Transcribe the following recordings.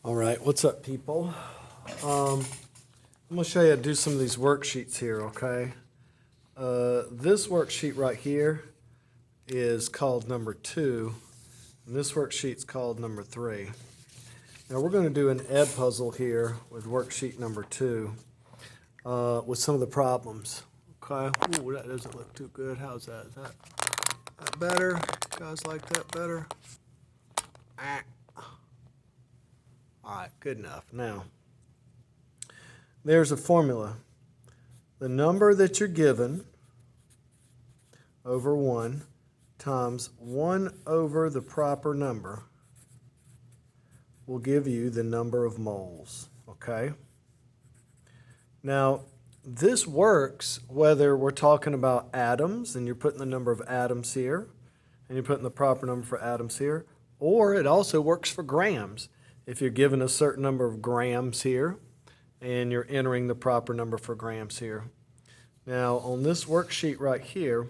All right, what's up, people? I'm going to show you how to do some of these worksheets here, okay? This worksheet right here is called number 2, and this worksheet's called number 3. Now we're going to do an ed puzzle here with worksheet number 2 with some of the problems, okay? Ooh, that doesn't look too good. How's that? Is that better? You guys like that better? Ah. All right, good enough. Now, there's a formula. The number that you're given over 1 times 1 over the proper number will give you the number of moles, okay? Now, this works whether we're talking about atoms and you're putting the number of atoms here and you're putting the proper number for atoms here, or it also works for grams. If you're given a certain number of grams here and you're entering the proper number for grams here. Now, on this worksheet right here,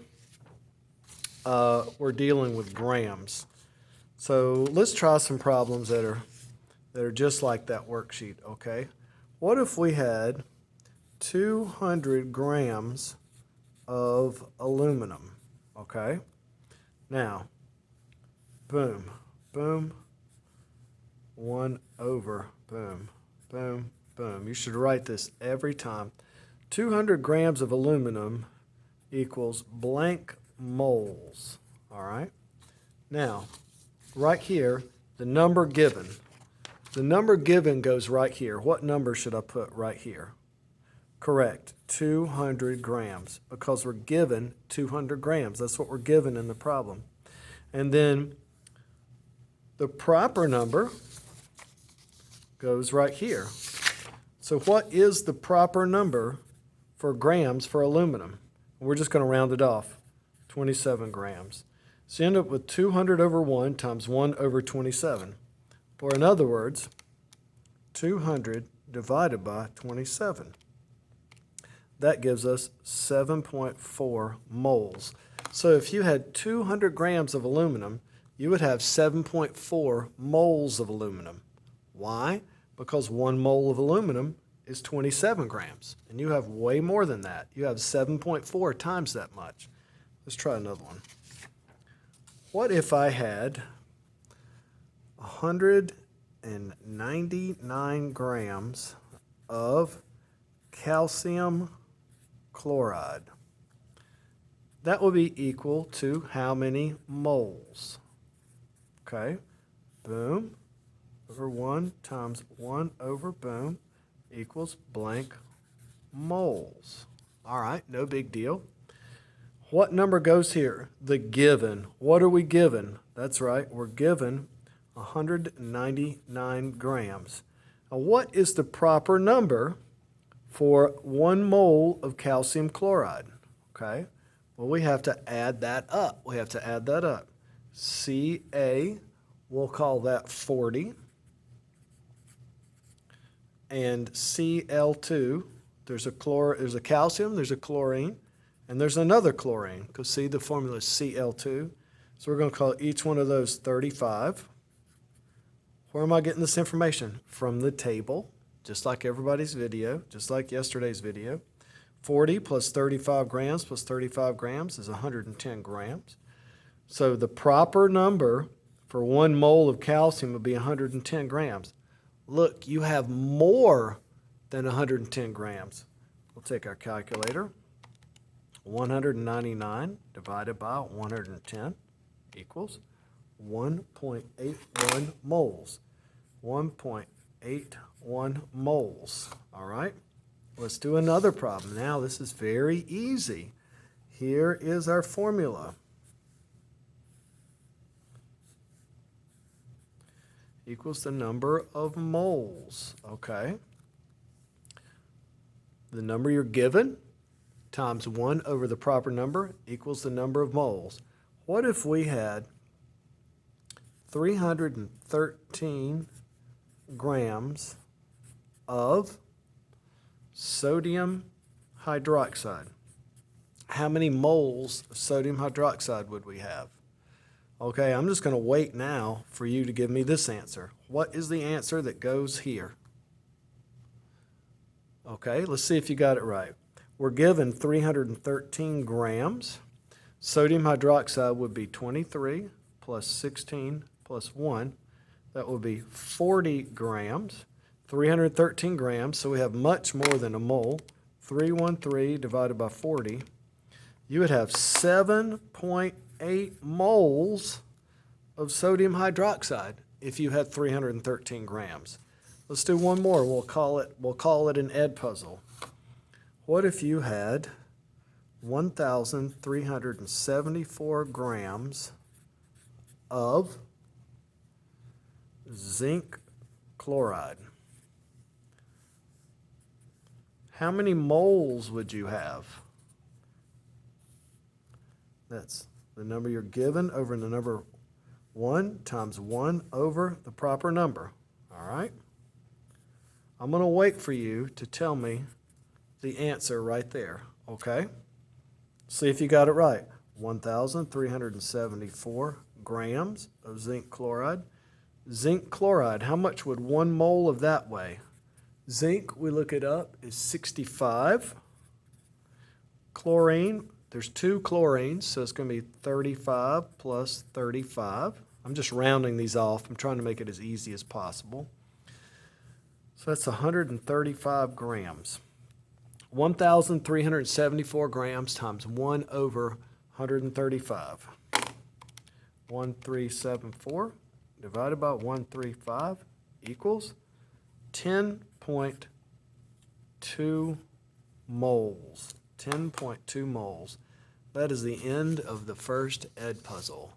we're dealing with grams. So let's try some problems that are just like that worksheet, okay? What if we had 200 grams of aluminum, okay? Now, boom, boom, 1 over, boom, boom, boom. You should write this every time. 200 grams of aluminum equals blank moles, all right? Now, right here, the number given. The number given goes right here. What number should I put right here? Correct, 200 grams, because we're given 200 grams. That's what we're given in the problem. And then the proper number goes right here. So what is the proper number for grams for aluminum? We're just going to round it off, 27 grams. So you end up with 200 over 1 times 1 over 27. Or in other words, 200 divided by 27. That gives us 7.4 moles. So if you had 200 grams of aluminum, you would have 7.4 moles of aluminum. Why? Because 1 mole of aluminum is 27 grams, and you have way more than that. You have 7.4 times that much. Let's try another one. What if I had 199 grams of calcium chloride? That will be equal to how many moles? Okay, boom, over 1 times 1 over boom equals blank moles. All right, no big deal. What number goes here? The given. What are we given? That's right, we're given 199 grams. Now, what is the proper number for 1 mole of calcium chloride? Okay, well, we have to add that up. We have to add that up. Ca, we'll call that 40. And Cl2, there's a calcium, there's a chlorine, and there's another chlorine, because see, the formula is Cl2. So we're going to call each one of those 35. Where am I getting this information? From the table, just like everybody's video, just like yesterday's video. 40 plus 35 grams plus 35 grams is 110 grams. So the proper number for 1 mole of calcium would be 110 grams. Look, you have more than 110 grams. We'll take our calculator. 199 divided by 110 equals 1.81 moles. 1.81 moles. All right, let's do another problem. Now, this is very easy. Here is our formula. Equals the number of moles, okay? The number you're given times 1 over the proper number equals the number of moles. What if we had 313 grams of sodium hydroxide? How many moles of sodium hydroxide would we have? Okay, I'm just going to wait now for you to give me this answer. What is the answer that goes here? Okay, let's see if you got it right. We're given 313 grams. Sodium hydroxide would be 23 plus 16 plus 1. That would be 40 grams. 313 grams, so we have much more than a mole. 313 divided by 40. You would have 7.8 moles of sodium hydroxide if you had 313 grams. Let's do one more. We'll call it an Ed puzzle. What if you had 1,374 grams of zinc chloride? How many moles would you have? That's the number you're given over the number 1 times 1 over the proper number. All right? I'm going to wait for you to tell me the answer right there, okay? See if you got it right. 1,374 grams of zinc chloride. Zinc chloride, how much would 1 mole of that weigh? Zinc, we look it up, is 65. Chlorine, there's 2 chlorines, so it's going to be 35 plus 35. I'm just rounding these off. I'm trying to make it as easy as possible. So that's 135 grams. 1,374 grams times 1 over 135. 1374 divided by 135 equals 10.2 moles. 10.2 moles. That is the end of the first Ed puzzle.